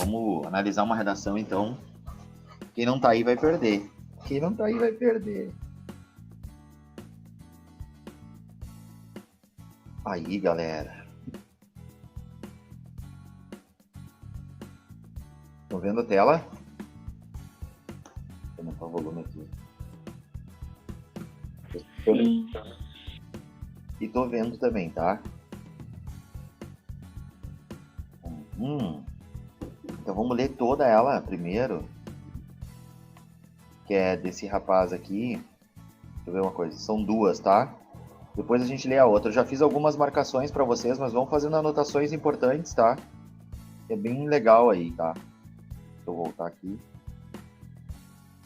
Vamos analisar uma redação, então. Quem não tá aí vai perder. Quem não tá aí vai perder. Aí, galera. Estão vendo a tela? Vou aumentar o volume aqui. Sim. E tô vendo também, tá? Então vamos ler toda ela primeiro. Que é desse rapaz aqui. Deixa eu ver uma coisa. São duas, tá? Depois a gente lê a outra. Eu já fiz algumas marcações para vocês, mas vamos fazendo anotações importantes, tá? É bem legal aí, tá? Deixa eu voltar aqui.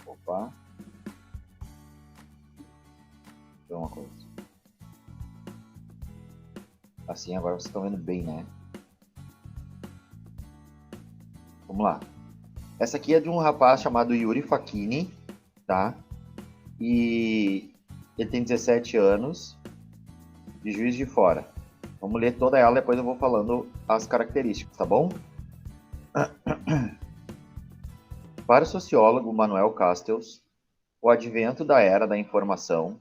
Opa. Deixa eu ver uma coisa. Assim, agora vocês estão vendo bem, né? Vamos lá. Essa aqui é de um rapaz chamado Yuri Facchini, tá? E ele tem 17 anos, de Juiz de Fora. Vamos ler toda ela, depois eu vou falando as características, tá bom? Para o sociólogo Manuel Castells, o advento da era da informação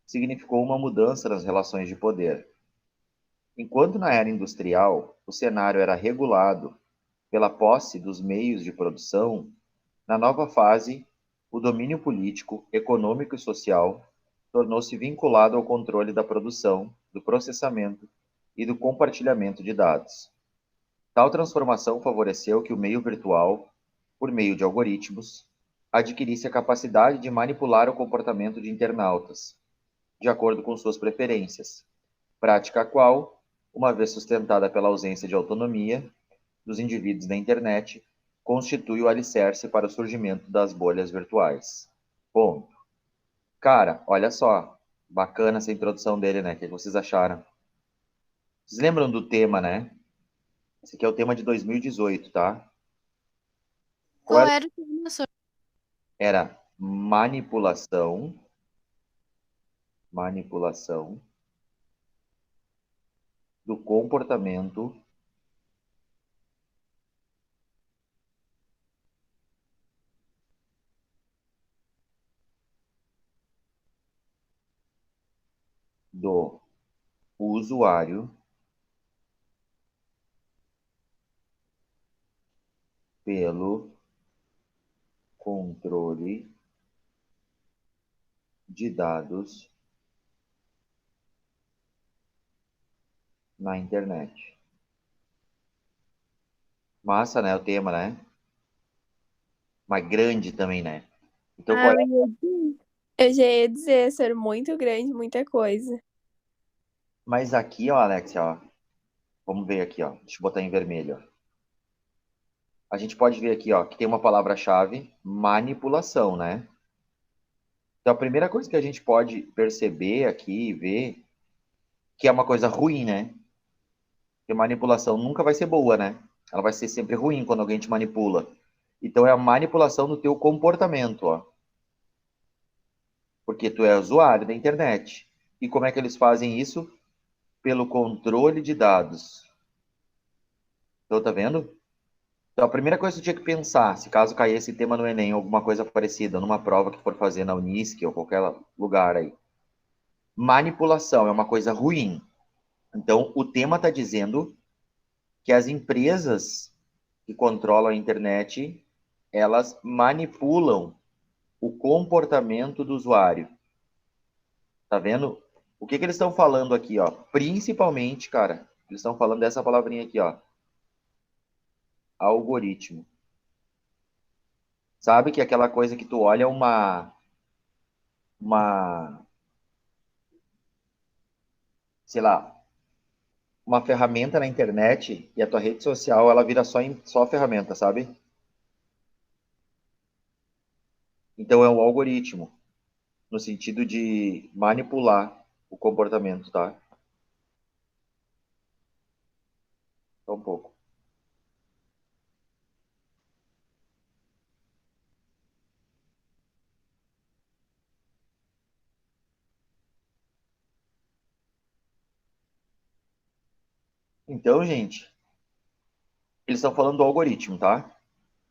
significou uma mudança nas relações de poder. Enquanto na era industrial o cenário era regulado pela posse dos meios de produção, na nova fase, o domínio político, econômico e social tornou-se vinculado ao controle da produção, do processamento e do compartilhamento de dados. Tal transformação favoreceu que o meio virtual, por meio de algoritmos, adquirisse a capacidade de manipular o comportamento de internautas, de acordo com suas preferências, prática a qual, uma vez sustentada pela ausência de autonomia dos indivíduos na internet, constitui o alicerce para o surgimento das bolhas virtuais. Ponto. Cara, olha só, bacana essa introdução dele, né? O que vocês acharam? Vocês lembram do tema, né? Esse aqui é o tema de 2018, tá? Qual Qual era? era o tema, senhor? Era manipulação do comportamento do usuário pelo controle de dados na internet. Massa, né? O tema, né? Mas grande também, né? Então, Ah, qual é? eu já ia dizer, ser muito grande, muita coisa. Mas aqui, ó, Alex, ó. Vamos ver aqui, ó. Deixa eu botar em vermelho, ó. A gente pode ver aqui, ó, que tem uma palavra-chave, manipulação, né? Então, a primeira coisa que a gente pode perceber aqui e ver que é uma coisa ruim, né? Porque manipulação nunca vai ser boa, né? Ela vai ser sempre ruim quando alguém te manipula. Então, é a manipulação do teu comportamento, ó. Porque tu é usuário da internet. E como é que eles fazem isso? Pelo controle de dados. Então, tá vendo? Então, a primeira coisa que você tinha que pensar, se caso cair esse tema no Enem, alguma coisa parecida, numa prova que for fazer na Unisc ou qualquer lugar aí. Manipulação é uma coisa ruim. Então, o tema está dizendo que as empresas que controlam a internet, elas manipulam o comportamento do usuário. Tá vendo? O que que eles estão falando aqui, ó? Principalmente, cara, eles estão falando dessa palavrinha aqui, ó. Algoritmo. Sabe que é aquela coisa que tu olha uma, sei lá, uma ferramenta na internet e a tua rede social, ela vira só ferramenta, sabe? Então é um algoritmo, no sentido de manipular o comportamento, tá? Só um pouco. Então, gente, Eles estão falando do algoritmo, tá?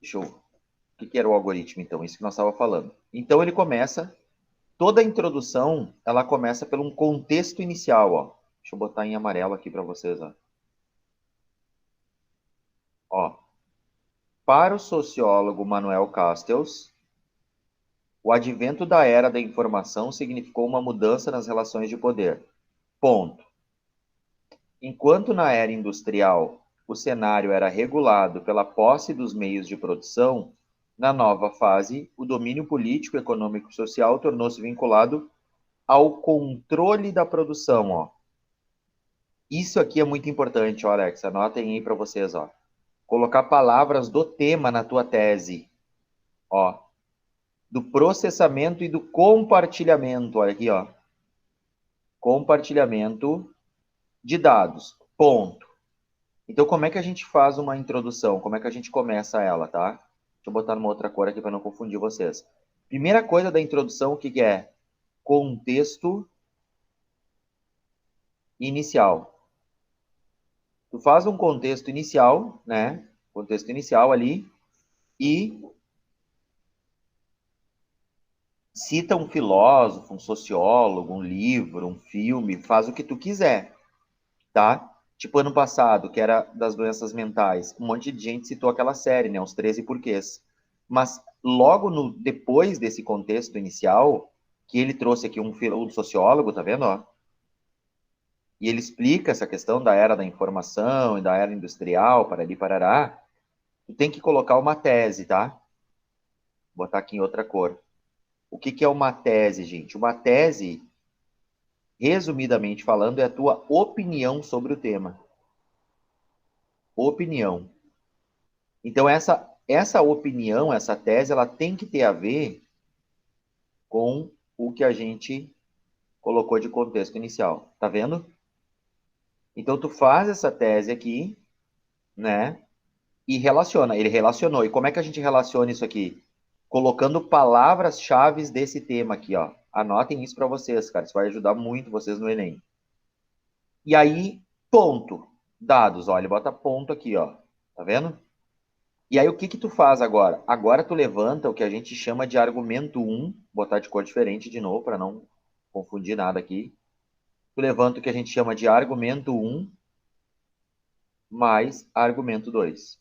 Deixa eu... O que era o algoritmo, então? Isso que nós estávamos falando. Então, ele começa... Toda a introdução, ela começa por um contexto inicial, ó. Deixa eu botar em amarelo aqui para vocês, ó. Ó. Para o sociólogo Manuel Castells, o advento da era da informação significou uma mudança nas relações de poder. Ponto. Enquanto na era industrial o cenário era regulado pela posse dos meios de produção, na nova fase, o domínio político, econômico e social tornou-se vinculado ao controle da produção, ó. Isso aqui é muito importante, ó, Alex, anotem aí para vocês, ó. Colocar palavras do tema na tua tese, ó. Do processamento e do compartilhamento, olha aqui, ó. Compartilhamento de dados, ponto. Então, como é que a gente faz uma introdução? Como é que a gente começa ela, tá? Deixa eu botar numa outra cor aqui para não confundir vocês. Primeira coisa da introdução, o que que é? Contexto inicial. Tu faz um contexto inicial, né? Contexto inicial ali e cita um filósofo, um sociólogo, um livro, um filme, faz o que tu quiser, tá? Tipo ano passado, que era das doenças mentais, um monte de gente citou aquela série, né? Os 13 porquês. Mas logo depois desse contexto inicial, que ele trouxe aqui um sociólogo, tá vendo, ó? E ele explica essa questão da era da informação e da era industrial, parari, parará. Tu tem que colocar uma tese, tá? Vou botar aqui em outra cor. O que que é uma tese, gente? Uma tese, resumidamente falando, é a tua opinião sobre o tema. Opinião. Então, essa opinião, essa tese, ela tem que ter a ver com o que a gente colocou de contexto inicial. Tá vendo? Então, tu faz essa tese aqui, né? E relaciona. Ele relacionou. E como é que a gente relaciona isso aqui? Colocando palavras-chave desse tema aqui, ó. Anotem isso para vocês, cara. Isso vai ajudar muito vocês no Enem. E aí, ponto. Dados, ó. Ele bota ponto aqui, ó. Tá vendo? E aí, o que que tu faz agora? Agora tu levanta o que a gente chama de argumento 1. Vou botar de cor diferente de novo, para não confundir nada aqui. Tu levanta o que a gente chama de argumento 1 mais argumento 2.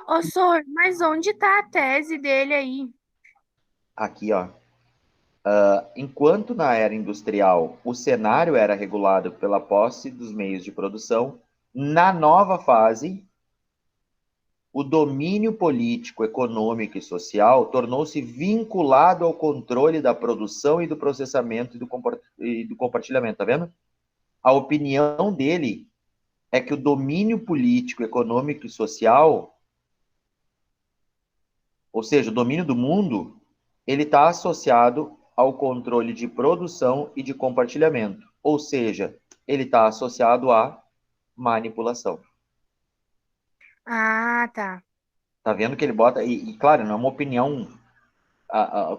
Ô, Sor, mas onde tá a tese dele aí? Aqui, ó. Enquanto na era industrial o cenário era regulado pela posse dos meios de produção, na nova fase, o domínio político, econômico e social tornou-se vinculado ao controle da produção e do processamento e do compartilhamento, tá vendo? A opinião dele é que o domínio político, econômico e social, ou seja, o domínio do mundo, ele está associado ao controle de produção e de compartilhamento. Ou seja, ele está associado à manipulação. Ah, tá. Tá vendo que ele bota... claro, não é uma opinião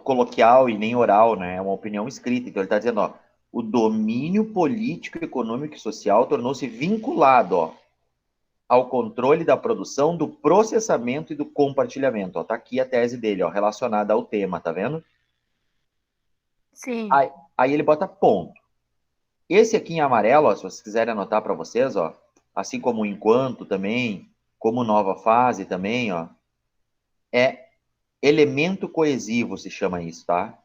coloquial e nem oral, né? É uma opinião escrita. Então, ele está dizendo, ó, o domínio político, econômico e social tornou-se vinculado, ó, ao controle da produção, do processamento e do compartilhamento. Ó, tá aqui a tese dele, ó, relacionada ao tema, tá vendo? Sim. Aí ele bota ponto. Esse aqui em amarelo, ó, se vocês quiserem anotar para vocês, ó, assim como o enquanto também, como nova fase também, ó, é elemento coesivo, se chama isso, tá?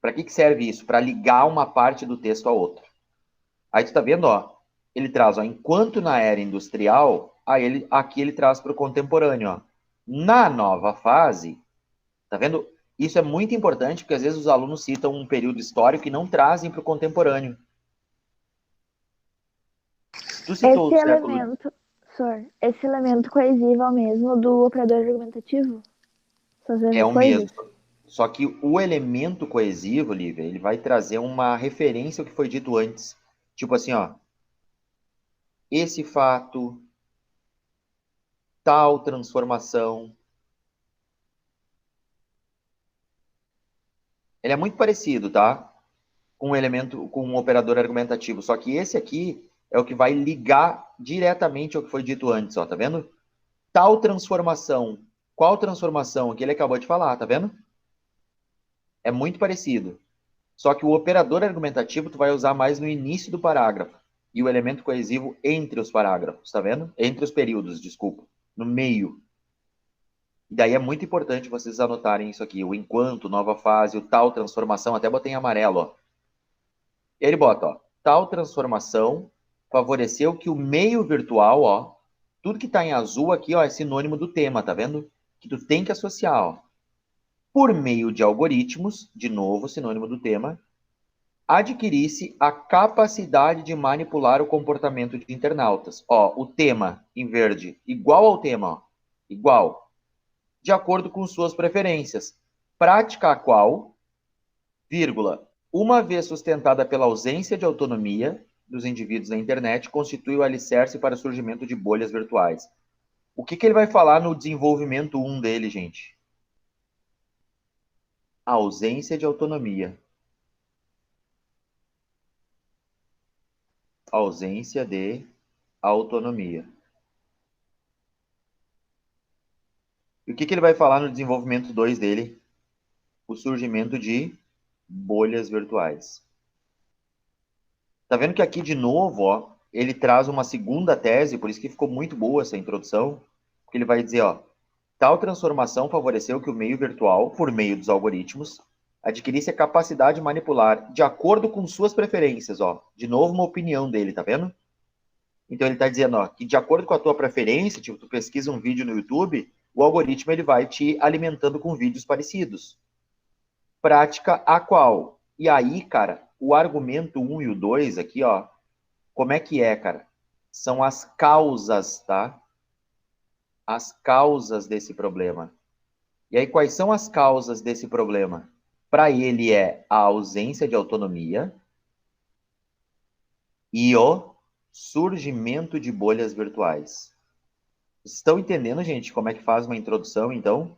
Para que serve isso? Para ligar uma parte do texto a outra. Aí tu tá vendo, ó, ele traz, ó, enquanto na era industrial, aqui ele traz para o contemporâneo, ó. Na nova fase, tá vendo? Isso é muito importante, porque às vezes os alunos citam um período histórico e não trazem para o contemporâneo. Tu citou Esse elemento, Sor, esse elemento coesivo é o mesmo do operador argumentativo? São as É mesmas o coisas? mesmo. Só que o elemento coesivo, Lívia, ele vai trazer uma referência ao que foi dito antes. Tipo assim, ó. Esse fato, tal transformação. Ele é muito parecido, tá? Com um elemento, com um operador argumentativo. Só que esse aqui é o que vai ligar diretamente ao que foi dito antes, ó. Tá vendo? tal transformação. Qual transformação? Que ele acabou de falar, tá vendo? É muito parecido. Só que o operador argumentativo tu vai usar mais no início do parágrafo. E o elemento coesivo entre os parágrafos, tá vendo? Entre os períodos, desculpa. No meio. E daí é muito importante vocês anotarem isso aqui. O enquanto, nova fase, o tal transformação. Até botei em amarelo, ó. Ele bota, ó. Tal transformação favoreceu que o meio virtual, ó. Tudo que tá em azul aqui, ó, é sinônimo do tema, tá vendo? Que tu tem que associar, ó. Por meio de algoritmos, de novo, sinônimo do tema, adquirisse a capacidade de manipular o comportamento de internautas. Ó, o tema em verde, igual ao tema, ó, igual, de acordo com suas preferências, prática a qual, vírgula, uma vez sustentada pela ausência de autonomia dos indivíduos na internet, constitui o alicerce para o surgimento de bolhas virtuais. O que ele vai falar no desenvolvimento 1 dele, gente? A ausência de autonomia. Ausência de autonomia. E o que ele vai falar no desenvolvimento 2 dele? O surgimento de bolhas virtuais. Tá vendo que aqui, de novo, ó, ele traz uma segunda tese, por isso que ficou muito boa essa introdução, porque ele vai dizer, ó, tal transformação favoreceu que o meio virtual, por meio dos algoritmos, adquirisse a capacidade de manipular de acordo com suas preferências, ó. De novo, uma opinião dele, tá vendo? Então ele está dizendo, ó, que de acordo com a tua preferência, tipo, tu pesquisa um vídeo no YouTube, o algoritmo ele vai te alimentando com vídeos parecidos. Prática a qual? E aí, cara, o argumento 1 e o 2 aqui, ó, como é que é, cara? São as causas, tá? As causas desse problema. E aí, quais são as causas desse problema? Para ele é a ausência de autonomia e o surgimento de bolhas virtuais. Vocês estão entendendo, gente, como é que faz uma introdução, então?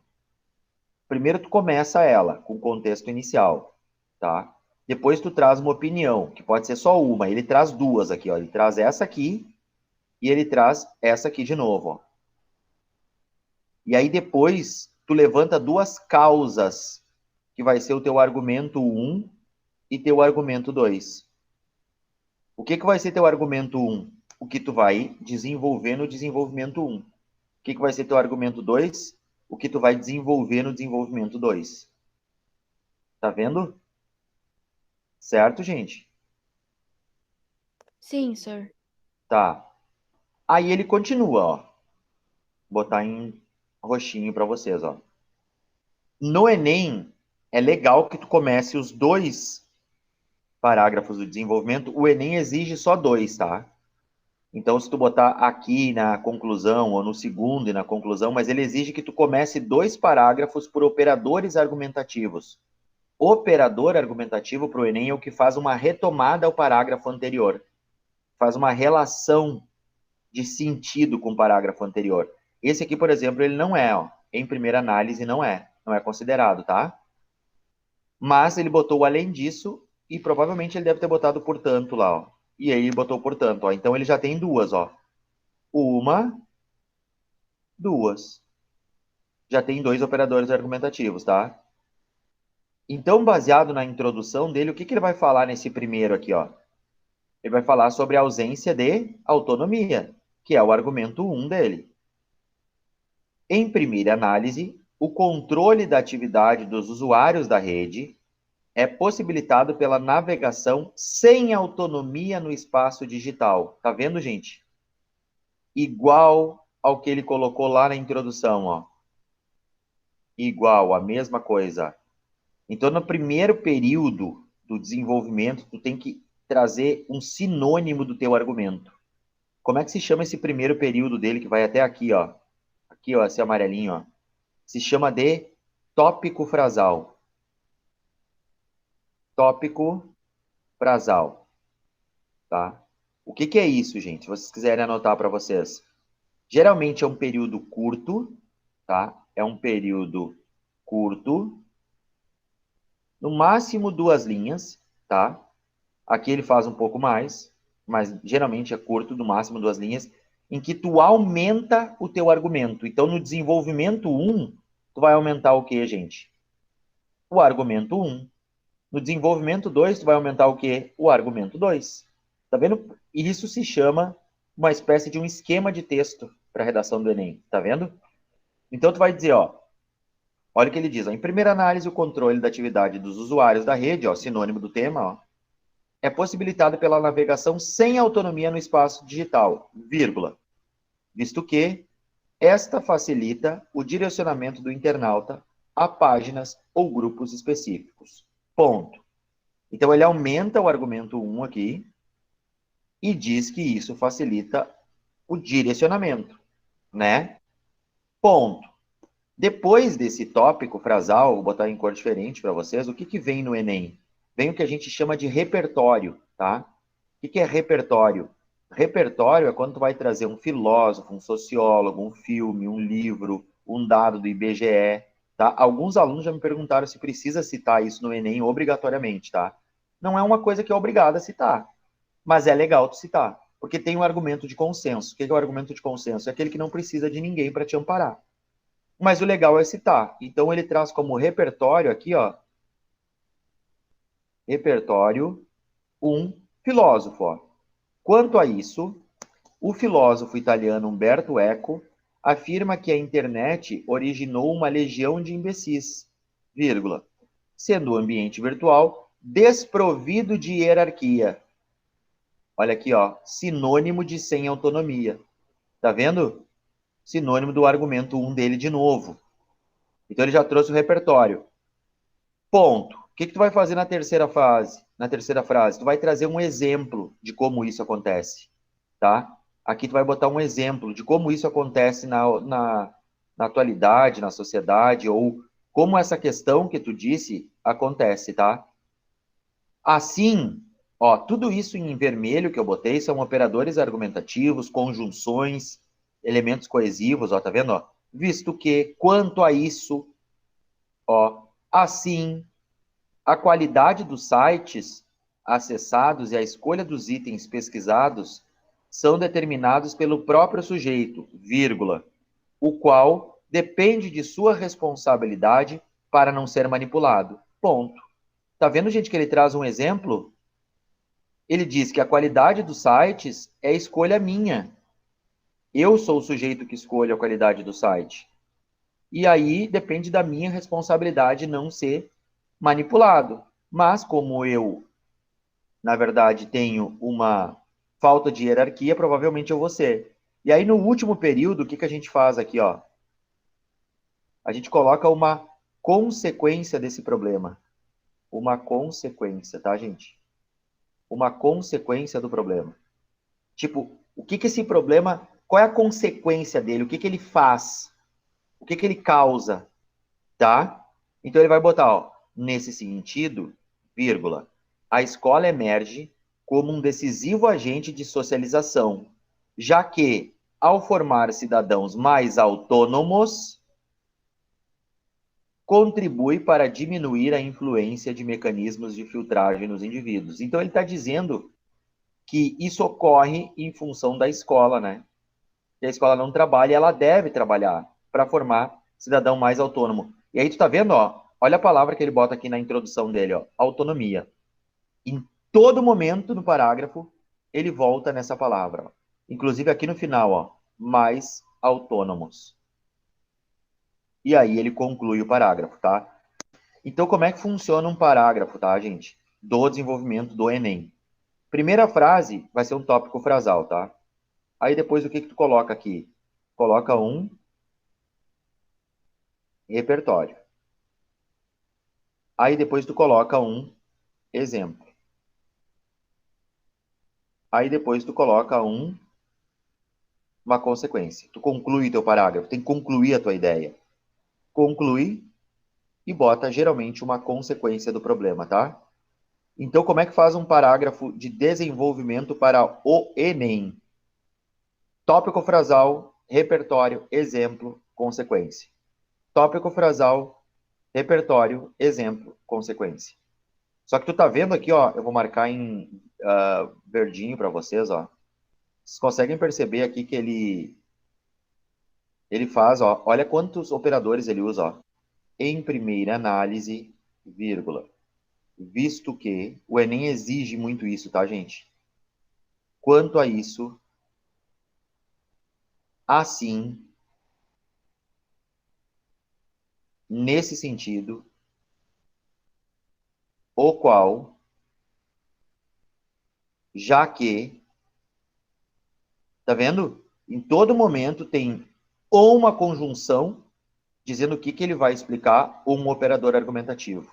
Primeiro tu começa ela, com o contexto inicial, tá? Depois tu traz uma opinião, que pode ser só uma. Ele traz duas aqui, ó. Ele traz essa aqui e ele traz essa aqui de novo, ó. E aí depois tu levanta duas causas, que vai ser o teu argumento 1 e teu argumento 2. O que vai ser teu argumento 1? O que tu vai desenvolver no desenvolvimento 1. O que vai ser teu argumento 2? O que tu vai desenvolver no desenvolvimento 2. Tá vendo? Certo, gente? Sim, senhor. Tá. Aí ele continua, ó. Vou botar em roxinho para vocês, ó. No Enem, é legal que tu comece os dois parágrafos do desenvolvimento. O Enem exige só dois, tá? Então, se tu botar aqui na conclusão, ou no segundo e na conclusão, mas ele exige que tu comece dois parágrafos por operadores argumentativos. Operador argumentativo para o Enem é o que faz uma retomada ao parágrafo anterior. Faz uma relação de sentido com o parágrafo anterior. Esse aqui, por exemplo, ele não é, ó. Em primeira análise, não é considerado, tá? Mas ele botou além disso, e provavelmente ele deve ter botado portanto lá, ó. E aí ele botou portanto, ó. Então ele já tem duas, ó. Uma, duas. Já tem dois operadores argumentativos, tá? Então, baseado na introdução dele, o que ele vai falar nesse primeiro aqui, ó? Ele vai falar sobre a ausência de autonomia, que é o argumento 1 dele. Em primeira análise, o controle da atividade dos usuários da rede é possibilitado pela navegação sem autonomia no espaço digital. Tá vendo, gente? Igual ao que ele colocou lá na introdução, ó. Igual, a mesma coisa. Então, no primeiro período do desenvolvimento, tu tem que trazer um sinônimo do teu argumento. Como é que se chama esse primeiro período dele, que vai até aqui, ó? Aqui, ó, esse amarelinho, ó. Se chama de tópico frasal. Tópico frasal. Tá? O que é isso, gente? Se vocês quiserem anotar para vocês. Geralmente é um período curto, tá? É um período curto. No máximo 2 linhas, tá? Aqui ele faz um pouco mais, mas geralmente é curto, no máximo 2 linhas. em que tu aumenta o teu argumento. Então, no desenvolvimento 1, tu vai aumentar o quê, gente? O argumento 1. No desenvolvimento 2, tu vai aumentar o quê? O argumento 2. Tá vendo? E isso se chama uma espécie de um esquema de texto para a redação do Enem. Tá vendo? Então, tu vai dizer, ó, olha o que ele diz, ó, em primeira análise, o controle da atividade dos usuários da rede, ó, sinônimo do tema, ó, é possibilitado pela navegação sem autonomia no espaço digital, vírgula, visto que esta facilita o direcionamento do internauta a páginas ou grupos específicos. Ponto. Então, ele aumenta o argumento 1 aqui e diz que isso facilita o direcionamento, né? Ponto. Depois desse tópico frasal, vou botar em cor diferente para vocês, o que, que vem no Enem? Vem o que a gente chama de repertório, tá? O que, que é repertório? Repertório é quando tu vai trazer um filósofo, um sociólogo, um filme, um livro, um dado do IBGE, tá? Alguns alunos já me perguntaram se precisa citar isso no Enem obrigatoriamente, tá? Não é uma coisa que é obrigada a citar, mas é legal tu citar, porque tem um argumento de consenso. O que é o argumento de consenso? É aquele que não precisa de ninguém para te amparar. Mas o legal é citar. Então, ele traz como repertório aqui, ó, repertório, um filósofo, ó. Quanto a isso, o filósofo italiano Umberto Eco afirma que a internet originou uma legião de imbecis, vírgula, sendo o ambiente virtual desprovido de hierarquia. Olha aqui, ó, sinônimo de sem autonomia. Tá vendo? Sinônimo do argumento 1 dele de novo. Então ele já trouxe o repertório. Ponto. O que tu vai fazer na terceira fase? Na terceira frase, tu vai trazer um exemplo de como isso acontece, tá? Aqui tu vai botar um exemplo de como isso acontece na atualidade, na sociedade, ou como essa questão que tu disse acontece, tá? Assim, ó, tudo isso em vermelho que eu botei são operadores argumentativos, conjunções, elementos coesivos, ó, tá vendo? Ó? Visto que, quanto a isso, ó, assim, a qualidade dos sites acessados e a escolha dos itens pesquisados são determinados pelo próprio sujeito, vírgula, o qual depende de sua responsabilidade para não ser manipulado. Ponto. Tá vendo, gente, que ele traz um exemplo? Ele diz que a qualidade dos sites é escolha minha. Eu sou o sujeito que escolhe a qualidade do site. E aí depende da minha responsabilidade não ser manipulado. Mas como eu, na verdade, tenho uma falta de hierarquia, provavelmente eu vou ser. E aí no último período, o que a gente faz aqui, ó? A gente coloca uma consequência desse problema. Uma consequência, tá, gente? Uma consequência do problema. Tipo, o que esse problema, qual é a consequência dele? O que ele faz? O que ele causa? Tá? Então ele vai botar, ó, nesse sentido, vírgula, a escola emerge como um decisivo agente de socialização, já que, ao formar cidadãos mais autônomos, contribui para diminuir a influência de mecanismos de filtragem nos indivíduos. Então ele está dizendo que isso ocorre em função da escola, né? Que a escola não trabalha, ela deve trabalhar para formar cidadão mais autônomo. E aí tu tá vendo, ó, olha a palavra que ele bota aqui na introdução dele, ó, autonomia. Em todo momento no parágrafo, ele volta nessa palavra. Ó. Inclusive aqui no final, ó, mais autônomos. E aí ele conclui o parágrafo, tá? Então, como é que funciona um parágrafo, tá, gente? Do desenvolvimento do Enem. Primeira frase vai ser um tópico frasal, tá? Aí depois o que tu coloca aqui? Coloca um repertório. Aí depois tu coloca um exemplo. Aí depois tu coloca uma consequência. Tu conclui teu parágrafo, tem que concluir a tua ideia. Conclui e bota geralmente uma consequência do problema, tá? Então, como é que faz um parágrafo de desenvolvimento para o Enem? Tópico frasal, repertório, exemplo, consequência. Tópico frasal, repertório, exemplo, consequência. Só que tu tá vendo aqui, ó, eu vou marcar em verdinho para vocês, ó. Vocês conseguem perceber aqui que ele faz, ó, olha quantos operadores ele usa, ó. Em primeira análise, vírgula. Visto que o Enem exige muito isso, tá, gente? Quanto a isso, assim, nesse sentido, o qual, já que, tá vendo? Em todo momento tem ou uma conjunção dizendo o que ele vai explicar ou um operador argumentativo.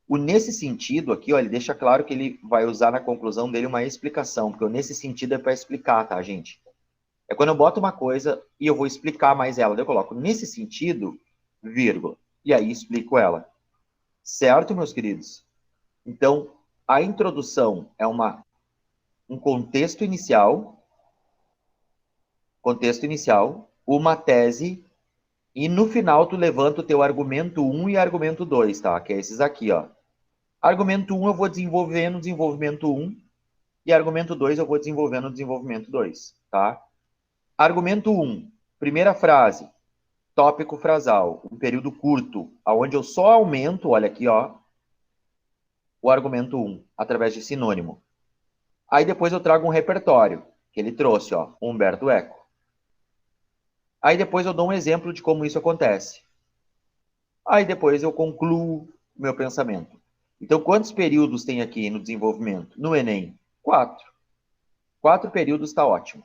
O nesse sentido aqui, ó, ele deixa claro que ele vai usar na conclusão dele uma explicação, porque o nesse sentido é para explicar, tá, gente? É quando eu boto uma coisa e eu vou explicar mais ela. Eu coloco nesse sentido, vírgula, e aí explico ela. Certo, meus queridos? Então, a introdução é um contexto inicial, uma tese, e no final tu levanta o teu argumento 1 e argumento 2, tá? Que é esses aqui, ó. Argumento 1 eu vou desenvolver no desenvolvimento 1, e argumento 2 eu vou desenvolver no desenvolvimento 2, tá? Argumento 1, primeira frase, tópico frasal, um período curto, onde eu só aumento, olha aqui, ó, o argumento 1, através de sinônimo. Aí depois eu trago um repertório, que ele trouxe, ó, Humberto Eco. Aí depois eu dou um exemplo de como isso acontece. Aí depois eu concluo o meu pensamento. Então, quantos períodos tem aqui no desenvolvimento? No Enem? 4. 4 períodos está ótimo,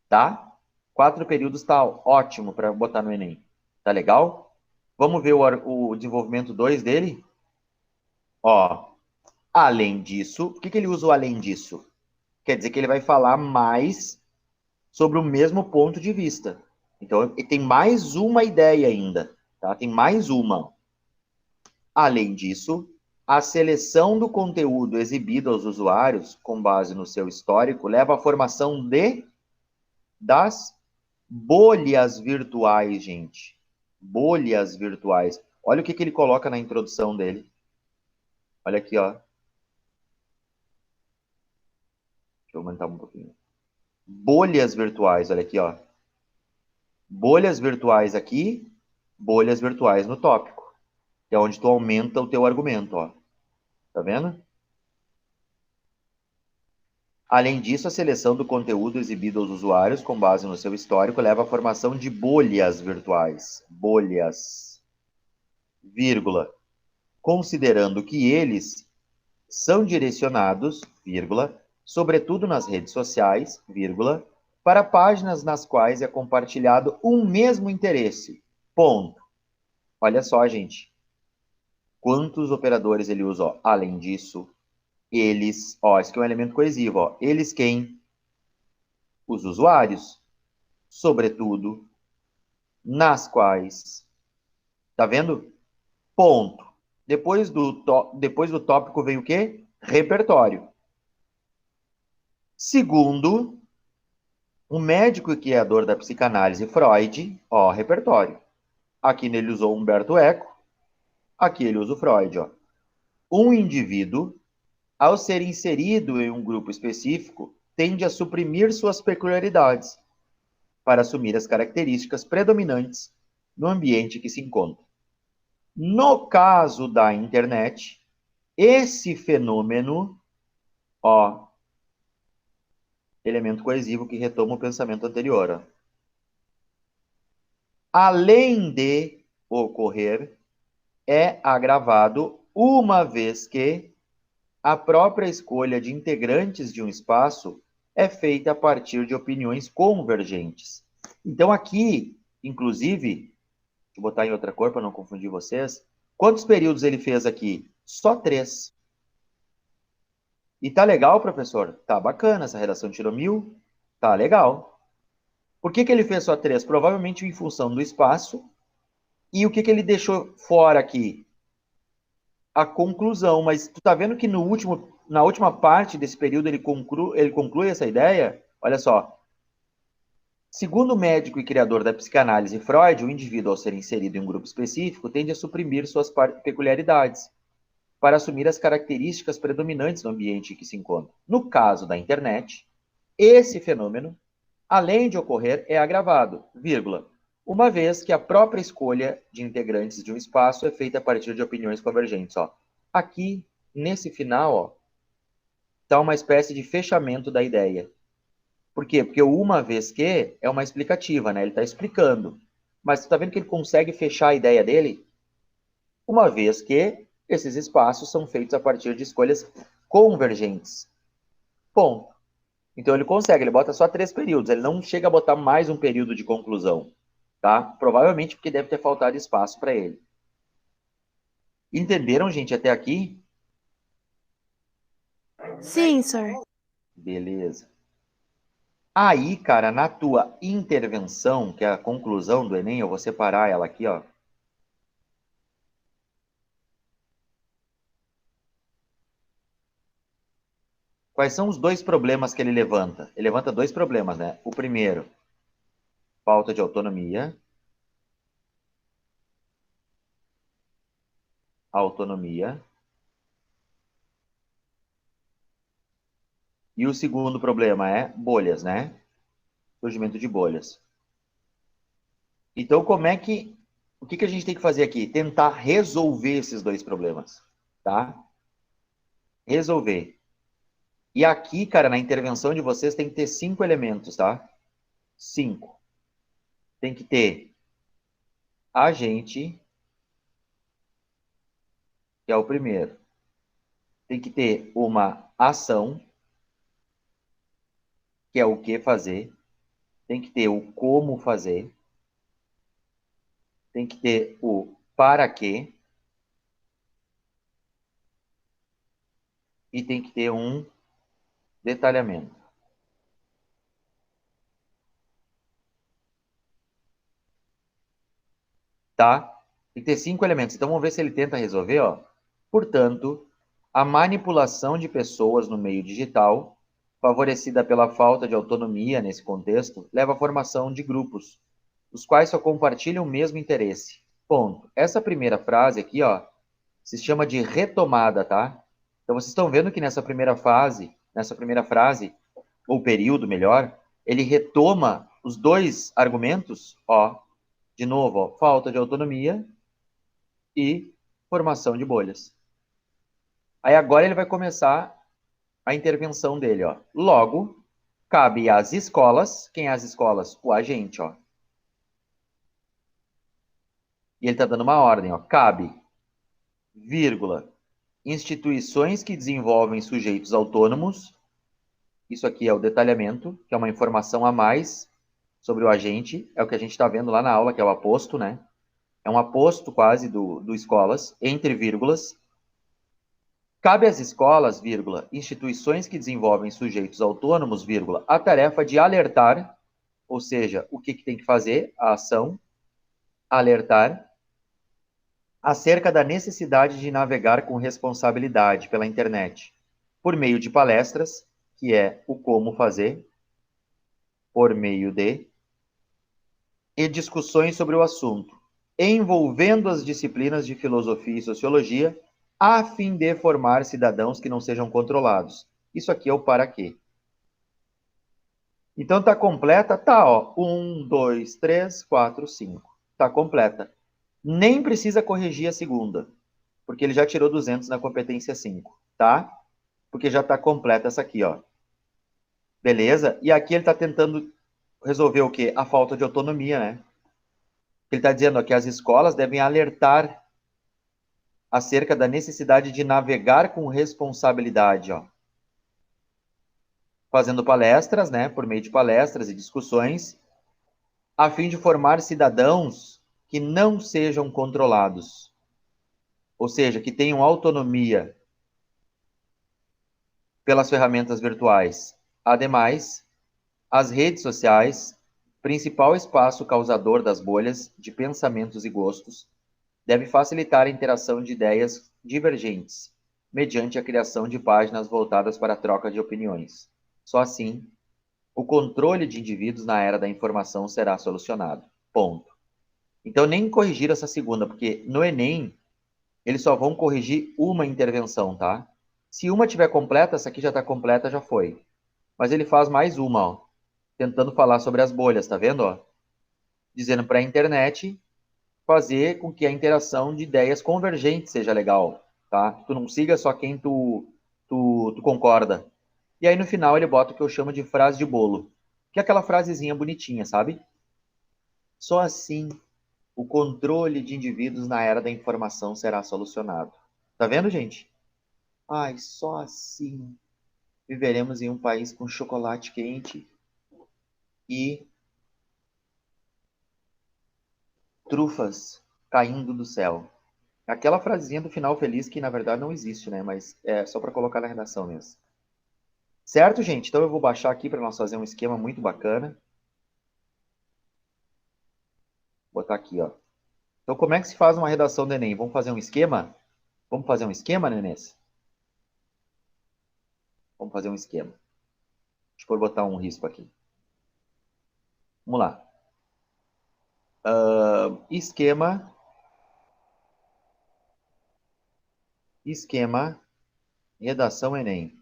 tá? 4 períodos está ótimo para botar no Enem. Tá legal? Vamos ver o desenvolvimento 2 dele? Ó, além disso, o que ele usa o além disso? Quer dizer que ele vai falar mais sobre o mesmo ponto de vista. Então, ele tem mais uma ideia ainda, tá? Tem mais uma. Além disso, a seleção do conteúdo exibido aos usuários, com base no seu histórico, leva à formação das bolhas virtuais, gente. Bolhas virtuais. Olha o que ele coloca na introdução dele. Olha aqui, ó. Deixa eu aumentar um pouquinho. Bolhas virtuais, olha aqui, ó. Bolhas virtuais aqui, bolhas virtuais no tópico. Que é onde tu aumenta o teu argumento, ó. Tá vendo? Além disso, a seleção do conteúdo exibido aos usuários, com base no seu histórico, leva à formação de bolhas virtuais. Bolhas. Vírgula. Considerando que eles são direcionados, vírgula, sobretudo nas redes sociais, vírgula, para páginas nas quais é compartilhado um mesmo interesse. Ponto. Olha só, gente. Quantos operadores ele usa? Ó. Além disso, eles, ó, esse aqui é um elemento coesivo, ó. Eles quem? Os usuários. Sobretudo, nas quais. Tá vendo? Ponto. Depois do tópico vem o quê? Repertório. Segundo, o médico e criador da psicanálise Freud, ó, repertório. Aqui nele usou Humberto Eco, aqui ele usa o Freud, ó. Um indivíduo, ao ser inserido em um grupo específico, tende a suprimir suas peculiaridades para assumir as características predominantes no ambiente que se encontra. No caso da internet, esse fenômeno, ó, elemento coesivo que retoma o pensamento anterior, ó. Além de ocorrer, é agravado uma vez que a própria escolha de integrantes de um espaço é feita a partir de opiniões convergentes. Então aqui, inclusive, deixa eu botar em outra cor para não confundir vocês, quantos períodos ele fez aqui? Só 3. E tá legal, professor? Tá bacana, essa redação tirou 1000, tá legal. Por que ele fez só 3? Provavelmente em função do espaço. E o que ele deixou fora aqui? A conclusão. Mas tu tá vendo que na última parte desse período ele conclui essa ideia? Olha só. Segundo o médico e criador da psicanálise Freud, o indivíduo, ao ser inserido em um grupo específico, tende a suprimir suas peculiaridades para assumir as características predominantes no ambiente em que se encontra. No caso da internet, esse fenômeno, além de ocorrer, é agravado, vírgula, uma vez que a própria escolha de integrantes de um espaço é feita a partir de opiniões convergentes. Ó. Aqui, nesse final, está uma espécie de fechamento da ideia. Por quê? Porque o uma vez que é uma explicativa, né? Ele está explicando. Mas você está vendo que ele consegue fechar a ideia dele? Uma vez que esses espaços são feitos a partir de escolhas convergentes. Ponto. Então ele consegue, ele bota só 3 períodos, ele não chega a botar mais um período de conclusão, tá? Provavelmente porque deve ter faltado espaço para ele. Entenderam, gente, até aqui? Sim, sir. Beleza. Aí, cara, na tua intervenção, que é a conclusão do Enem, eu vou separar ela aqui, ó. Quais são os 2 problemas que ele levanta? Ele levanta 2 problemas, né? O primeiro, falta de autonomia. Autonomia. E o segundo problema é bolhas, né? Surgimento de bolhas. Então, o que a gente tem que fazer aqui? Tentar resolver esses 2 problemas, tá? Resolver. E aqui, cara, na intervenção de vocês tem que ter 5 elementos, tá? 5. Tem que ter agente, que é o primeiro. Tem que ter uma ação, que é o que fazer. Tem que ter o como fazer. Tem que ter o para quê. E tem que ter um detalhamento. Tá? Tem que ter 5 elementos. Então, vamos ver se ele tenta resolver, ó. Portanto, a manipulação de pessoas no meio digital, favorecida pela falta de autonomia nesse contexto, leva à formação de grupos, os quais só compartilham o mesmo interesse. Ponto. Essa primeira frase aqui, ó, se chama de retomada, tá? Então, vocês estão vendo que nessa primeira frase, ou período melhor, ele retoma os 2 argumentos, ó, de novo, ó, falta de autonomia e formação de bolhas. Aí agora ele vai começar a intervenção dele, ó. Logo, cabe às escolas, quem é as escolas? O agente, ó. E ele está dando uma ordem, ó. Cabe, vírgula, instituições que desenvolvem sujeitos autônomos. Isso aqui é o detalhamento, que é uma informação a mais sobre o agente. É o que a gente está vendo lá na aula, que é o aposto, né? É um aposto quase do escolas, entre vírgulas. Cabe às escolas, vírgula, instituições que desenvolvem sujeitos autônomos, vírgula, a tarefa de alertar, ou seja, o que tem que fazer, a ação, alertar, acerca da necessidade de navegar com responsabilidade pela internet, por meio de palestras, que é o como fazer, por meio de, e discussões sobre o assunto, envolvendo as disciplinas de filosofia e sociologia, a fim de formar cidadãos que não sejam controlados. Isso aqui é o para quê. Então tá completa, tá, ó, 1, 2, 3, 4, 5. Tá completa. Nem precisa corrigir a segunda, porque ele já tirou 200 na competência 5, tá? Porque já tá completa essa aqui, ó. Beleza? E aqui ele tá tentando resolver o quê? A falta de autonomia, né? Ele está dizendo ó, que as escolas devem alertar acerca da necessidade de navegar com responsabilidade, ó. Fazendo palestras, né, por meio de palestras e discussões, a fim de formar cidadãos que não sejam controlados, ou seja, que tenham autonomia pelas ferramentas virtuais. Ademais, as redes sociais, principal espaço causador das bolhas de pensamentos e gostos, deve facilitar a interação de ideias divergentes, mediante a criação de páginas voltadas para a troca de opiniões. Só assim, o controle de indivíduos na era da informação será solucionado. Ponto. Então, nem corrigir essa segunda, porque no Enem, eles só vão corrigir uma intervenção, tá? Se uma tiver completa, essa aqui já está completa, já foi. Mas ele faz mais uma, ó, tentando falar sobre as bolhas, tá vendo, ó? Dizendo para a internet fazer com que a interação de ideias convergentes seja legal, tá? Tu não siga só quem tu concorda. E aí no final ele bota o que eu chamo de frase de bolo, que é aquela frasezinha bonitinha, sabe? Só assim o controle de indivíduos na era da informação será solucionado. Tá vendo, gente? Ai, só assim viveremos em um país com chocolate quente e trufas caindo do céu. Aquela frasinha do final feliz que na verdade não existe, né? Mas é só para colocar na redação mesmo. Certo, gente? Então eu vou baixar aqui para nós fazer um esquema muito bacana. Vou botar aqui, ó. Então como é que se faz uma redação do Enem? Vamos fazer um esquema? Vamos fazer um esquema, Nenês? Vamos fazer um esquema. Deixa eu botar um risco aqui. Vamos lá. Esquema. Redação Enem.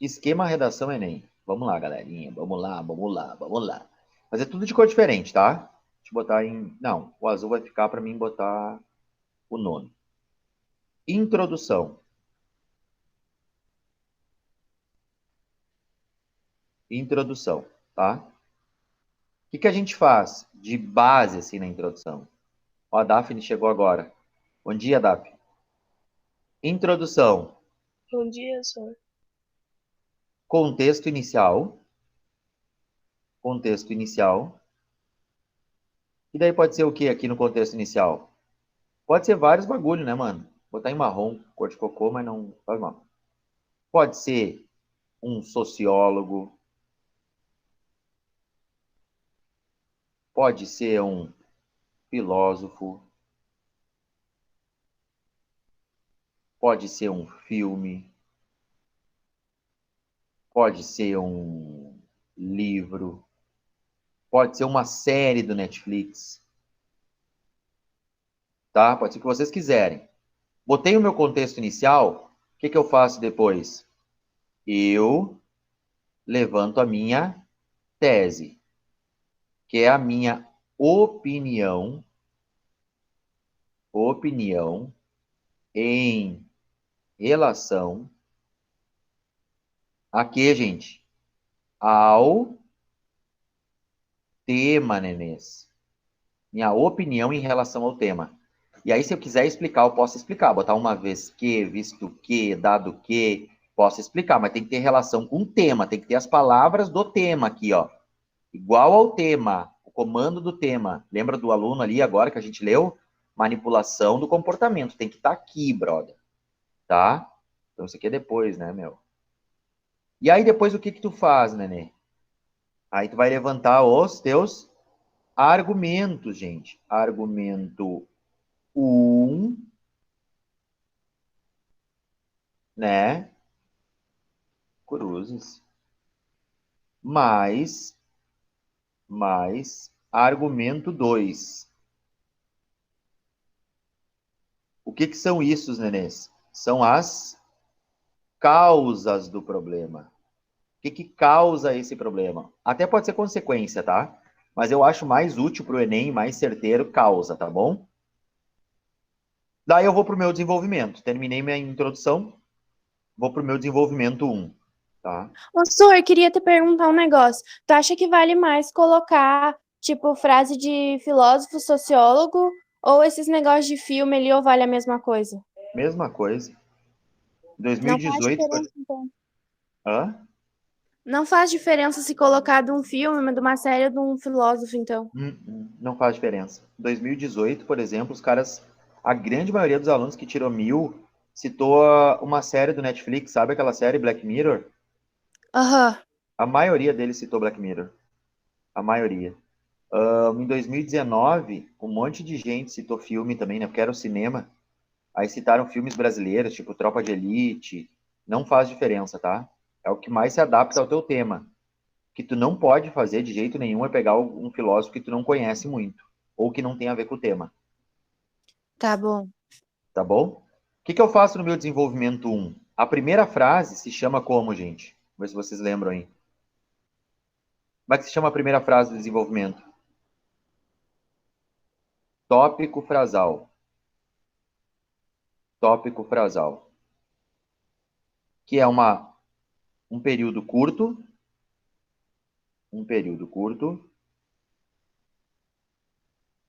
Esquema redação Enem. Vamos lá, galerinha. Vamos lá, vamos lá, vamos lá. Mas é tudo de cor diferente, tá? Deixa eu botar em... Não, o azul vai ficar para mim botar o nome. Introdução. Introdução, tá? O que a gente faz de base assim na introdução? Ó, a Daphne chegou agora. Bom dia, Daphne. Introdução. Bom dia, senhor. Contexto inicial. Contexto inicial. E daí pode ser o que aqui no contexto inicial? Pode ser vários bagulho, né, mano? Botar em marrom, cor de cocô, mas não faz mal. Pode ser um sociólogo. Pode ser um filósofo. Pode ser um filme. Pode ser um livro. Pode ser uma série do Netflix. Tá? Pode ser o que vocês quiserem. Botei o meu contexto inicial. O que eu faço depois? Eu levanto a minha tese, que é a minha opinião em relação a quê, gente? Ao tema, nenês. Minha opinião em relação ao tema. E aí, se eu quiser explicar, eu posso explicar. Botar uma vez que, visto que, dado que, posso explicar. Mas tem que ter relação com o tema. Tem que ter as palavras do tema aqui, ó. Igual ao tema. O comando do tema. Lembra do aluno ali agora que a gente leu? Manipulação do comportamento. Tem que estar aqui, brother. Tá? Então, isso aqui é depois, né, meu? E aí, depois, o que tu faz, nenê? Aí, tu vai levantar os teus argumentos, gente. Argumento 1, né? Cruzes. Mais argumento 2. O que são isso, nenês? São as causas do problema. O que causa esse problema? Até pode ser consequência, tá? Mas eu acho mais útil para o Enem, mais certeiro, causa, tá bom? Daí eu vou para o meu desenvolvimento. Terminei minha introdução, vou para o meu desenvolvimento 1, tá? Ô, Sor, queria te perguntar um negócio. Tu acha que vale mais colocar, tipo, frase de filósofo, sociólogo, ou esses negócios de filme ali, ou vale a mesma coisa? Mesma coisa. Não faz 2018... diferença, então. Hã? Não faz diferença se colocar de um filme, de uma série ou de um filósofo, então. Não faz diferença. 2018, por exemplo, os caras... A grande maioria dos alunos que tirou 1000 citou uma série do Netflix, sabe aquela série Black Mirror? Aham. A maioria deles citou Black Mirror. A maioria. Em 2019, um monte de gente citou filme também, né? Porque era o cinema. Aí citaram filmes brasileiros, tipo Tropa de Elite. Não faz diferença, tá? É o que mais se adapta ao teu tema. O que tu não pode fazer de jeito nenhum é pegar um filósofo que tu não conhece muito. Ou que não tem a ver com o tema. Tá bom. Tá bom? que eu faço no meu desenvolvimento 1? A primeira frase se chama como, gente? Vamos ver se vocês lembram aí. Como é que se chama a primeira frase do desenvolvimento? Tópico frasal. Tópico frasal. Que é um período curto. Um período curto.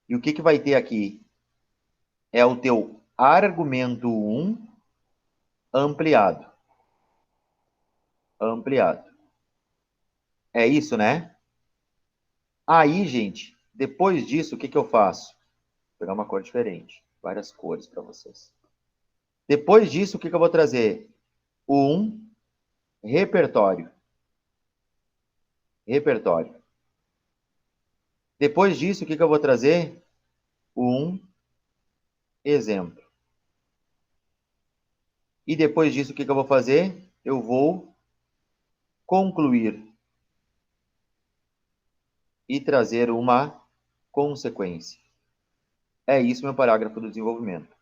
E o que vai ter aqui? É o teu argumento 1 ampliado. Ampliado. É isso, né? Aí, gente, depois disso, o que eu faço? Vou pegar uma cor diferente. Várias cores para vocês. Depois disso, o que eu vou trazer? Um repertório. Repertório. Depois disso, o que eu vou trazer? Um exemplo. E depois disso, o que eu vou fazer? Eu vou concluir e trazer uma consequência. É isso meu parágrafo do desenvolvimento.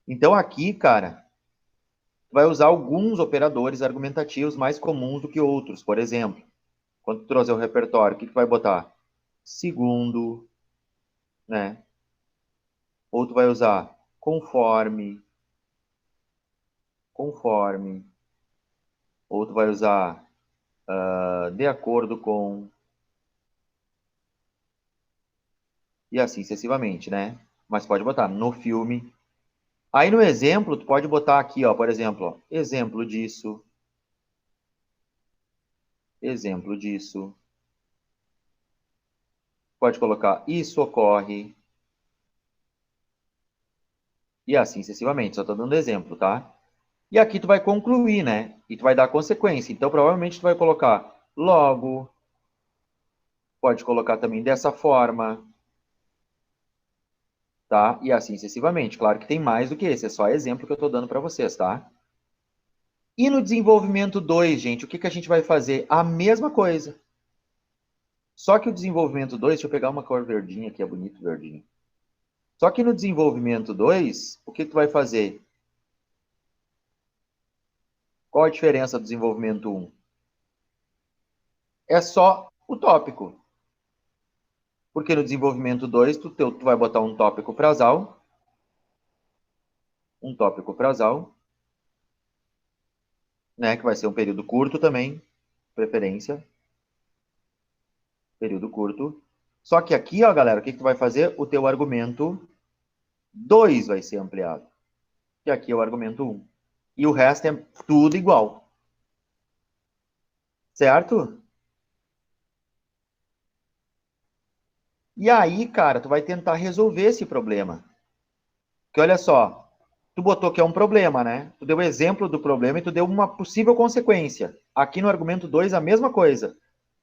Então aqui, cara, vai usar alguns operadores argumentativos mais comuns do que outros. Por exemplo, quando tu trouxer o repertório, o que tu vai botar? Segundo, né? Ou tu vai usar conforme, conforme. Ou tu vai usar de acordo com, e assim sucessivamente, né? Mas pode botar no filme. Aí no exemplo, tu pode botar aqui, ó, por exemplo, ó, exemplo disso. Exemplo disso. Pode colocar isso ocorre. E assim sucessivamente. Só estou dando exemplo, tá? E aqui tu vai concluir, né? E tu vai dar consequência. Então, provavelmente tu vai colocar logo. Pode colocar também dessa forma. Tá? E assim sucessivamente. Claro que tem mais do que esse. É só exemplo que eu estou dando para vocês, tá? E no desenvolvimento 2, gente, o que a gente vai fazer? A mesma coisa. Só que o desenvolvimento 2, deixa eu pegar uma cor verdinha aqui, é bonito verdinho. Só que no desenvolvimento 2, o que tu vai fazer? Qual a diferença do desenvolvimento 1? É só o tópico. Porque no desenvolvimento 2, tu vai botar um tópico frasal. Um tópico frasal. Né, que vai ser um período curto também. Preferência. Período curto. Só que aqui, ó, galera, o que tu vai fazer? O teu argumento 2 vai ser ampliado. Que aqui é o argumento 1. E o resto é tudo igual. Certo? E aí, cara, tu vai tentar resolver esse problema. Que olha só, tu botou que é um problema, né? Tu deu o exemplo do problema e tu deu uma possível consequência. Aqui no argumento 2, a mesma coisa.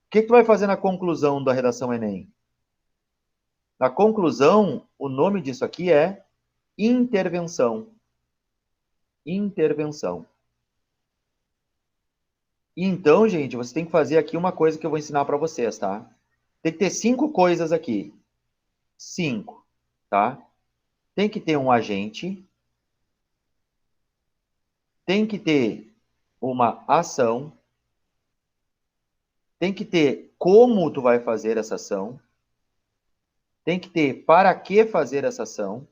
O que tu vai fazer na conclusão da redação Enem? Na conclusão, o nome disso aqui é intervenção. Intervenção. E então, gente, você tem que fazer aqui uma coisa que eu vou ensinar para vocês, tá? Tem que ter 5 coisas aqui. 5, tá? Tem que ter um agente. Tem que ter uma ação. Tem que ter como tu vai fazer essa ação. Tem que ter para que fazer essa ação.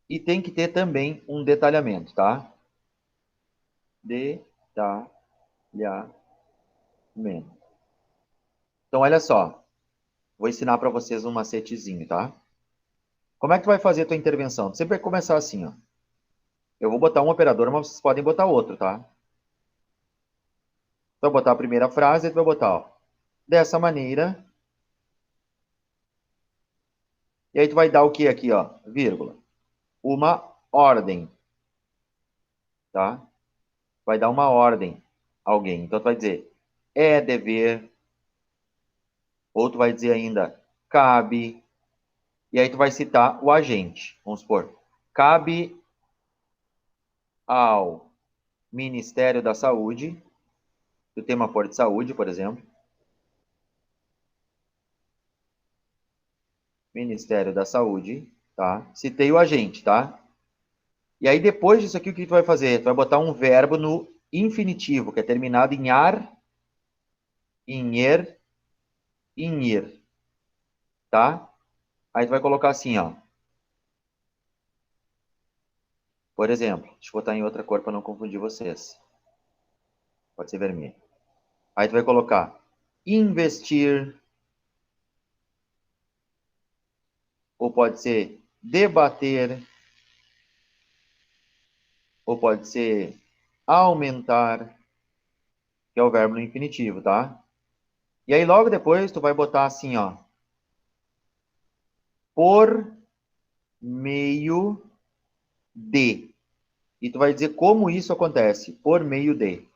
E tem que ter também um detalhamento, tá? Detalhamento. Então, olha só. Vou ensinar para vocês um macetezinho, tá? Como é que tu vai fazer a tua intervenção? Tu sempre vai começar assim, ó. Eu vou botar um operador, mas vocês podem botar outro, tá? Tu vai botar a primeira frase e tu vai botar, ó. Dessa maneira. E aí tu vai dar o que aqui, ó? Vírgula. Uma ordem. Tá? Vai dar uma ordem a alguém. Então tu vai dizer, é dever. Ou tu vai dizer ainda, cabe. E aí tu vai citar o agente. Vamos supor, cabe ao Ministério da Saúde, se o tema for de saúde, por exemplo. Ministério da Saúde. tá? Citei o agente, tá? E aí, depois disso aqui, o que tu vai fazer? Tu vai botar um verbo no infinitivo, que é terminado em ar, em er, em ir, tá? Aí tu vai colocar assim, ó. Por exemplo, deixa eu botar em outra cor para não confundir vocês. Pode ser vermelho. Aí tu vai colocar investir, ou pode ser debater, ou pode ser aumentar, que é o verbo no infinitivo, tá? E aí logo depois tu vai botar assim, ó. Por meio de. E tu vai dizer como isso acontece. Por meio de.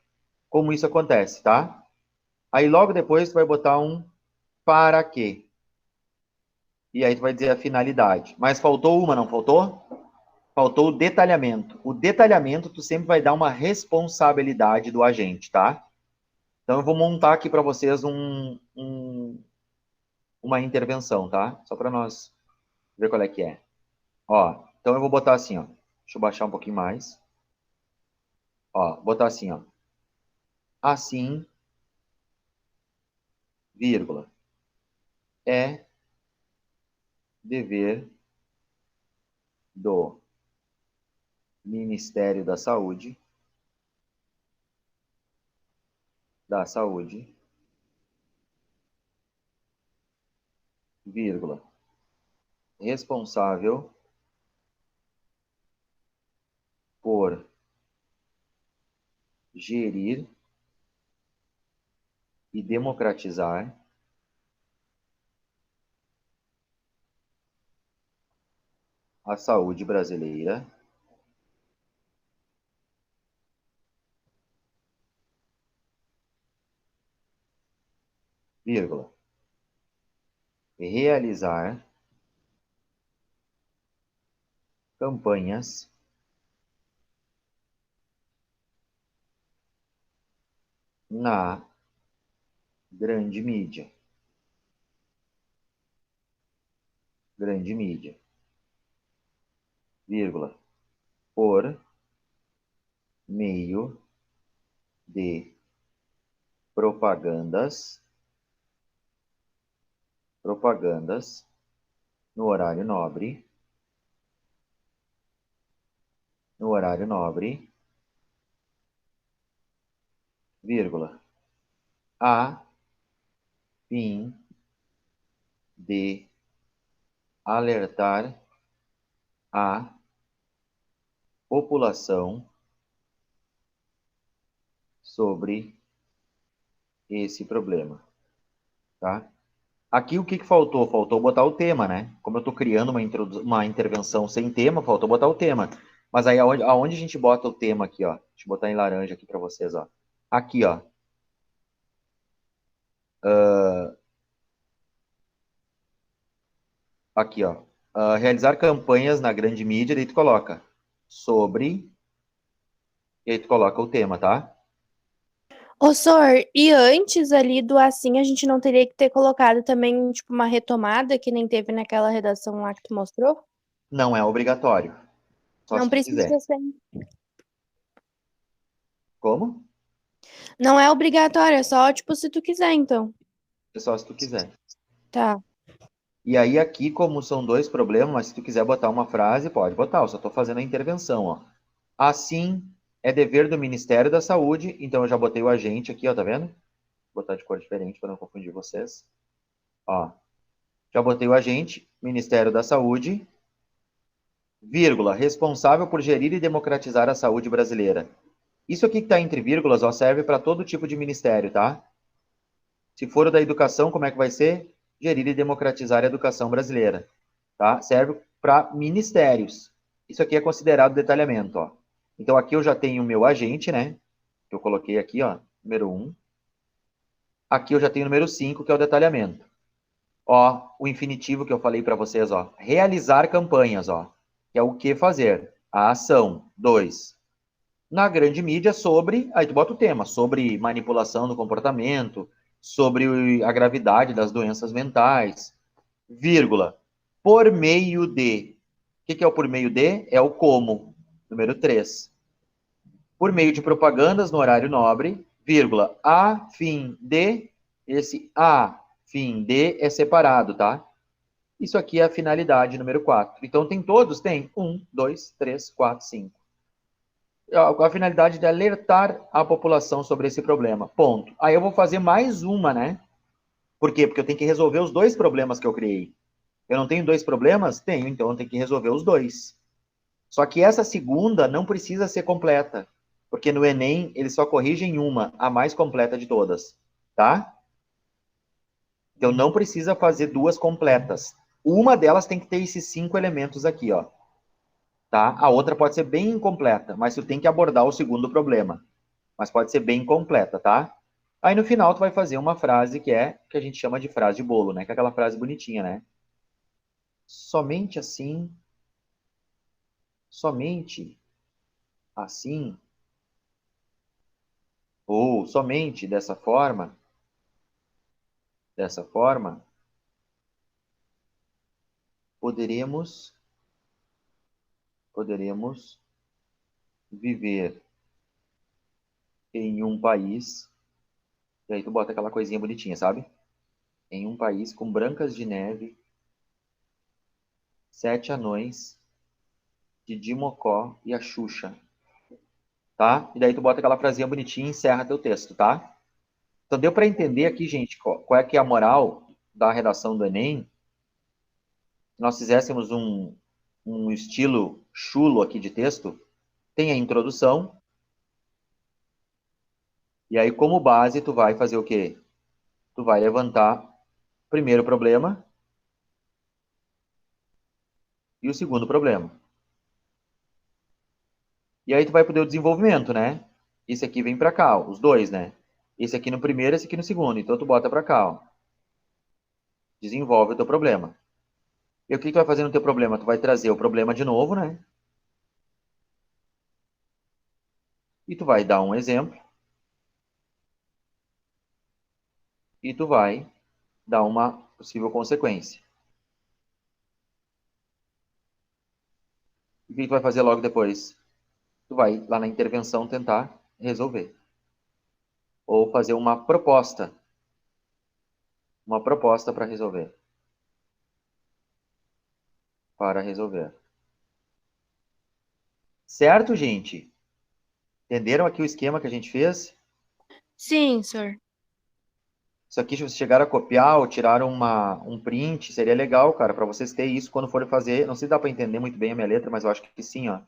Como isso acontece, tá? Aí logo depois tu vai botar um para quê. E aí tu vai dizer a finalidade. Mas faltou uma, não faltou? Faltou o detalhamento. O detalhamento tu sempre vai dar uma responsabilidade do agente, tá? Então eu vou montar aqui para vocês uma intervenção, tá? Só para nós ver qual é que é. Ó, então eu vou botar assim, ó. Deixa eu baixar um pouquinho mais. Ó, botar assim, ó. Assim, vírgula, é dever do Ministério da Saúde, vírgula, responsável por gerir e democratizar a saúde brasileira, vírgula, realizar campanhas na grande mídia, vírgula, por meio de propagandas no horário nobre, vírgula, a fim de alertar a população sobre esse problema, tá? Aqui o que faltou? Faltou botar o tema, né? Como eu estou criando uma intervenção sem tema, faltou botar o tema. Mas aí aonde a gente bota o tema aqui, ó? Deixa eu botar em laranja aqui para vocês, ó. Aqui, ó. Aqui, ó. Realizar campanhas na grande mídia, daí tu coloca sobre, e aí tu coloca o tema, tá? Ô, Sor, e antes ali do assim, a gente não teria que ter colocado também, tipo, uma retomada que nem teve naquela redação lá que tu mostrou? Não é obrigatório. Só Não se tu quiser. precisa ser. Como? Não é obrigatório, é só, tipo, se tu quiser, então. É só se tu quiser. Tá. E aí aqui, como são dois problemas, mas se tu quiser botar uma frase, pode botar. Eu só estou fazendo a intervenção, ó. Assim, é dever do Ministério da Saúde. Então eu já botei o agente aqui, ó, tá vendo? Vou botar de cor diferente para não confundir vocês. Ó. Já botei o agente, Ministério da Saúde, vírgula, responsável por gerir e democratizar a saúde brasileira. Isso aqui que está entre vírgulas, ó, serve para todo tipo de ministério, tá? Se for o da educação, como é que vai ser? Gerir e democratizar a educação brasileira, tá? Serve para ministérios. Isso aqui é considerado detalhamento, ó. Então aqui eu já tenho o meu agente, né? Que eu coloquei aqui, ó, número 1. Aqui eu já tenho o número 5, que é o detalhamento. Ó, o infinitivo que eu falei para vocês, ó. Realizar campanhas, ó. Que é o que fazer. A ação. 2. Na grande mídia sobre, aí tu bota o tema, sobre manipulação do comportamento, sobre a gravidade das doenças mentais, vírgula, por meio de que é o por meio de? É o como. Número 3. Por meio de propagandas no horário nobre, vírgula, a fim de, esse a fim de é separado, tá? Isso aqui é a finalidade número 4. Então, tem todos? Tem. 1, 2, 3, 4, 5. A finalidade de alertar a população sobre esse problema. Ponto. Aí eu vou fazer mais uma, né? Por quê? Porque eu tenho que resolver os 2 problemas que eu criei. Eu não tenho 2 problemas? Tenho, então eu tenho que resolver os 2. Só que essa segunda não precisa ser completa, porque no Enem eles só corrigem uma, a mais completa de todas, tá? Então não precisa fazer 2 completas. Uma delas tem que ter esses 5 elementos aqui, ó. Tá? A outra pode ser bem incompleta, mas tu tem que abordar o segundo problema. Mas pode ser bem completa, tá? Aí no final tu vai fazer uma frase que a gente chama de frase de bolo, né? Que é aquela frase bonitinha, né? Somente assim, ou somente dessa forma, poderemos viver em um país, e aí tu bota aquela coisinha bonitinha, sabe? Em um país com Brancas de Neve, 7 anões, Didi Mocó e a Xuxa, tá? E daí tu bota aquela frasinha bonitinha e encerra teu texto, tá? Então deu para entender aqui, gente, qual é que é a moral da redação do Enem? Se nós fizéssemos um estilo chulo aqui de texto, tem a introdução, e aí como base tu vai fazer o quê? Tu vai levantar o primeiro problema e o segundo problema. E aí tu vai poder o desenvolvimento, né? Esse aqui vem para cá, ó, os 2, né? Esse aqui no primeiro, esse aqui no segundo. Então tu bota para cá, ó. Desenvolve o teu problema. E o que tu vai fazer no teu problema? Tu vai trazer o problema de novo, né? E tu vai dar um exemplo. E tu vai dar uma possível consequência. E o que tu vai fazer logo depois? Tu vai lá na intervenção tentar resolver. Ou fazer uma proposta. Uma proposta para resolver. Certo, gente? Entenderam aqui o esquema que a gente fez? Sim, senhor. Isso aqui, se vocês chegaram a copiar ou tiraram um print, seria legal, cara, para vocês terem isso quando forem fazer. Não sei se dá para entender muito bem a minha letra, mas eu acho que sim, ó.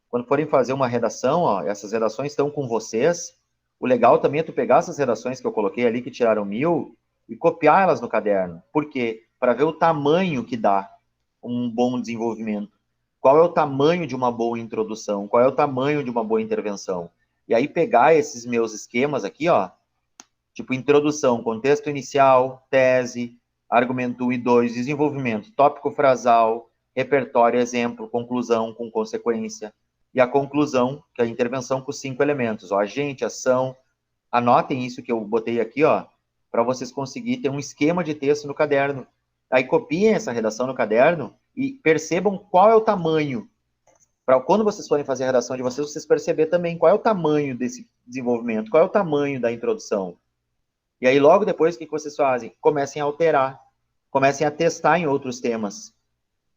Quando forem fazer uma redação, ó, essas redações estão com vocês. O legal também é tu pegar essas redações que eu coloquei ali, que tiraram 1000, e copiar elas no caderno. Por quê? Para ver o tamanho que dá um bom desenvolvimento. Qual é o tamanho de uma boa introdução? Qual é o tamanho de uma boa intervenção? E aí pegar esses meus esquemas aqui, ó, tipo introdução, contexto inicial, tese, argumento 1 e 2, desenvolvimento, tópico frasal, repertório, exemplo, conclusão com consequência. E a conclusão, que é a intervenção com 5 elementos. Ó, agente, ação. Anotem isso que eu botei aqui, ó, para vocês conseguirem ter um esquema de texto no caderno. Aí copiem essa redação no caderno e percebam qual é o tamanho. Para quando vocês forem fazer a redação de vocês, vocês perceberem também qual é o tamanho desse desenvolvimento, qual é o tamanho da introdução. E aí, logo depois, o que vocês fazem? Comecem a alterar. Comecem a testar em outros temas.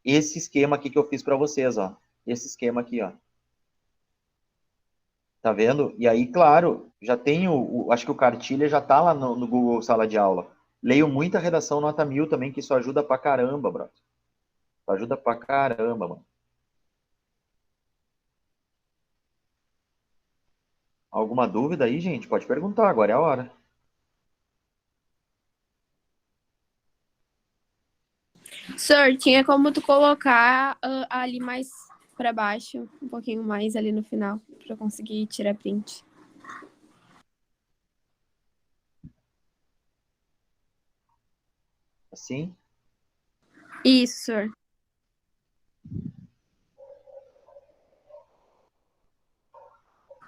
Esse esquema aqui que eu fiz para vocês, ó. Esse esquema aqui, ó. Tá vendo? E aí, claro, já tem acho que o cartilha já tá lá no Google Sala de Aula. Leio muita redação nota 1000 também, que isso ajuda pra caramba, brother. Ajuda pra caramba, mano. Alguma dúvida aí, gente? Pode perguntar, agora é a hora. Sir, tinha como tu colocar ali mais pra baixo, um pouquinho mais ali no final, pra eu conseguir tirar print. Assim? Isso, sir.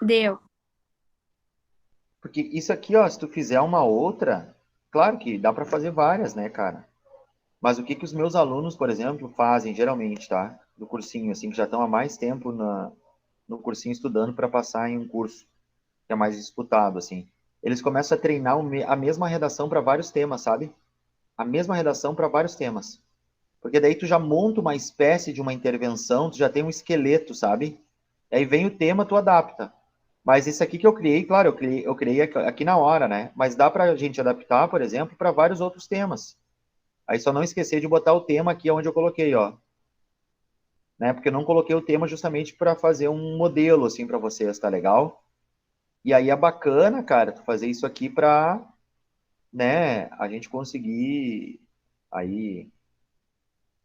Deu. Porque isso aqui, ó, se tu fizer uma outra, claro que dá para fazer várias, né, cara? Mas o que os meus alunos, por exemplo, fazem geralmente, tá? do cursinho, assim, que já estão há mais tempo no cursinho estudando para passar em um curso que é mais disputado, assim. Eles começam a treinar a mesma redação para vários temas, sabe? A mesma redação para vários temas. Porque daí tu já monta uma espécie de uma intervenção, tu já tem um esqueleto, sabe? E aí vem o tema, tu adapta. Mas isso aqui que eu criei, claro, eu criei aqui na hora, né? Mas dá pra gente adaptar, por exemplo, para vários outros temas. Aí só não esquecer de botar o tema aqui onde eu coloquei, ó. Né? Porque eu não coloquei o tema justamente para fazer um modelo, assim, para vocês, tá legal? E aí é bacana, cara, tu fazer isso aqui para, né, a gente conseguir aí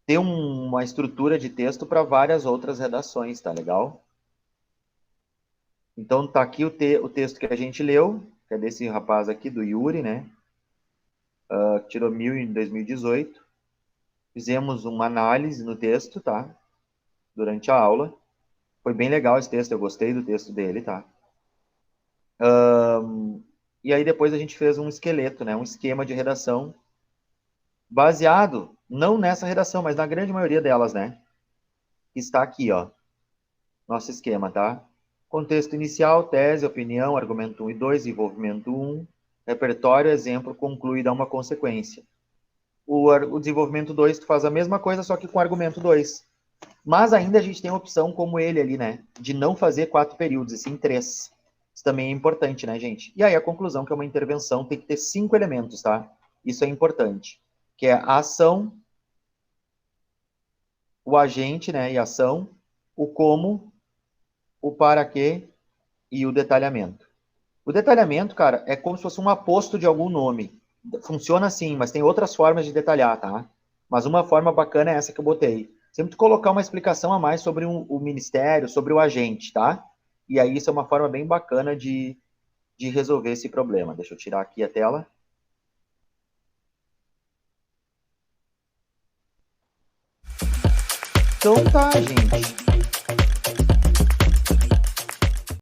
ter uma estrutura de texto para várias outras redações, tá legal? Então tá aqui o texto que a gente leu, que é desse rapaz aqui, do Yuri, né? Que tirou 1000 em 2018. Fizemos uma análise no texto, tá? Durante a aula. Foi bem legal esse texto, eu gostei do texto dele, tá? E aí depois a gente fez um esqueleto, né? Um esquema de redação baseado, não nessa redação, mas na grande maioria delas, né? Está aqui, ó. Nosso esquema, tá? Contexto inicial, tese, opinião, argumento 1 e 2, desenvolvimento 1, repertório, exemplo, conclui e dá uma consequência. O desenvolvimento 2, tu faz a mesma coisa, só que com argumento 2. Mas ainda a gente tem a opção, como ele ali, né? De não fazer 4 períodos, e sim 3. Isso também é importante, né, gente? E aí a conclusão, que é uma intervenção, tem que ter 5 elementos, tá? Isso é importante. Que é a ação, o agente, né, e ação, o como, o para quê e o detalhamento. O detalhamento, cara, é como se fosse um aposto de algum nome. Funciona assim, mas tem outras formas de detalhar, tá? Mas uma forma bacana é essa que eu botei. Sempre colocar uma explicação a mais sobre o ministério, sobre o agente, tá? E aí isso é uma forma bem bacana de resolver esse problema. Deixa eu tirar aqui a tela. Então tá, gente.